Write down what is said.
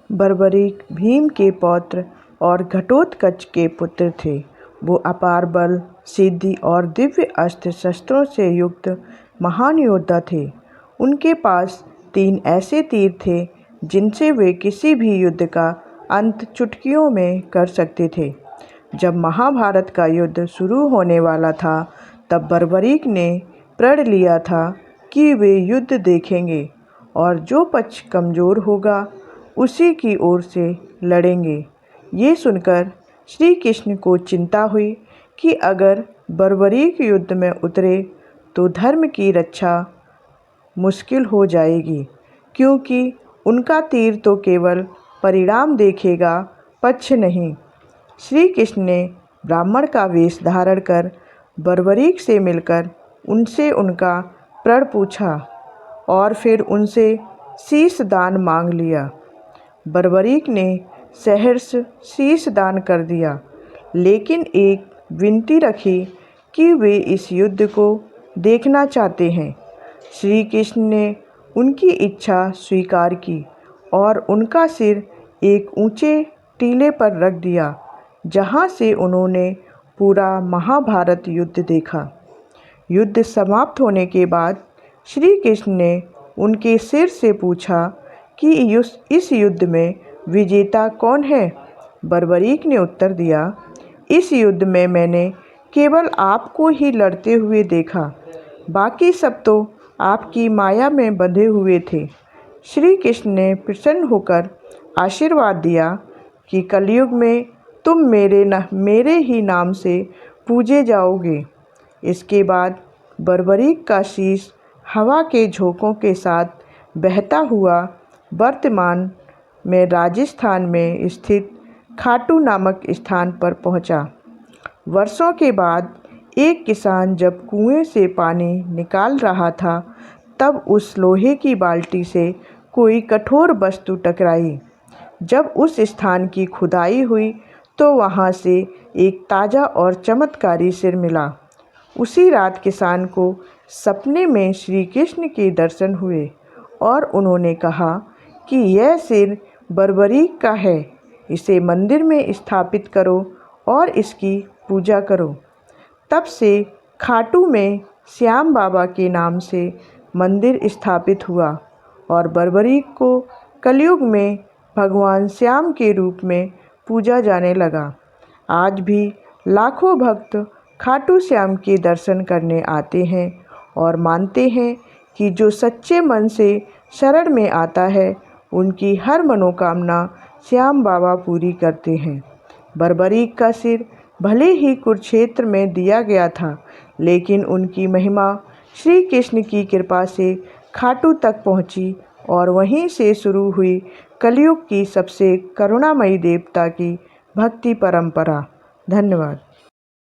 बर्बरीक भीम के पौत्र और घटोत्कच के पुत्र थे। वो अपार बल, सिद्धि और दिव्य अस्त्र शस्त्रों से युक्त महान योद्धा थे। उनके पास 3 ऐसे तीर थे जिनसे वे किसी भी युद्ध का अंत चुटकियों में कर सकते थे। जब महाभारत का युद्ध शुरू होने वाला था, तब बर्बरीक ने प्रण लिया था कि वे युद्ध देखेंगे और जो पक्ष कमज़ोर होगा उसी की ओर से लड़ेंगे। ये सुनकर श्री कृष्ण को चिंता हुई कि अगर बर्बरीक युद्ध में उतरे तो धर्म की रक्षा मुश्किल हो जाएगी, क्योंकि उनका तीर तो केवल परिणाम देखेगा, पक्ष नहीं। श्री कृष्ण ने ब्राह्मण का वेश धारण कर बर्बरीक से मिलकर उनसे उनका प्रण पूछा और फिर उनसे शीश दान मांग लिया। बर्बरीक ने सहर्ष शीश दान कर दिया, लेकिन एक विनती रखी कि वे इस युद्ध को देखना चाहते हैं। श्री कृष्ण ने उनकी इच्छा स्वीकार की और उनका सिर एक ऊंचे टीले पर रख दिया, जहां से उन्होंने पूरा महाभारत युद्ध देखा। युद्ध समाप्त होने के बाद श्री कृष्ण ने उनके सिर से पूछा कि इस युद्ध में विजेता कौन है। बर्बरीक ने उत्तर दिया, इस युद्ध में मैंने केवल आपको ही लड़ते हुए देखा, बाकी सब तो आपकी माया में बंधे हुए थे। श्री कृष्ण ने प्रसन्न होकर आशीर्वाद दिया कि कलयुग में तुम मेरे ही नाम से पूजे जाओगे। इसके बाद बर्बरीक का शीश हवा के झोंकों के साथ बहता हुआ वर्तमान में राजस्थान में स्थित खाटू नामक स्थान पर पहुंचा। वर्षों के बाद एक किसान जब कुएं से पानी निकाल रहा था, तब उस लोहे की बाल्टी से कोई कठोर वस्तु टकराई। जब उस स्थान की खुदाई हुई तो वहां से एक ताज़ा और चमत्कारी सिर मिला। उसी रात किसान को सपने में श्री कृष्ण के दर्शन हुए और उन्होंने कहा कि यह सिर बर्बरीक का है, इसे मंदिर में स्थापित करो और इसकी पूजा करो। तब से खाटू में श्याम बाबा के नाम से मंदिर स्थापित हुआ और बर्बरीक को कलयुग में भगवान श्याम के रूप में पूजा जाने लगा। आज भी लाखों भक्त खाटू श्याम के दर्शन करने आते हैं और मानते हैं कि जो सच्चे मन से शरण में आता है, उनकी हर मनोकामना श्याम बाबा पूरी करते हैं। बर्बरीक का सिर भले ही कुरुक्षेत्र में दिया गया था, लेकिन उनकी महिमा श्री कृष्ण की कृपा से खाटू तक पहुंची और वहीं से शुरू हुई कलयुग की सबसे करुणामयी देवता की भक्ति परंपरा। धन्यवाद।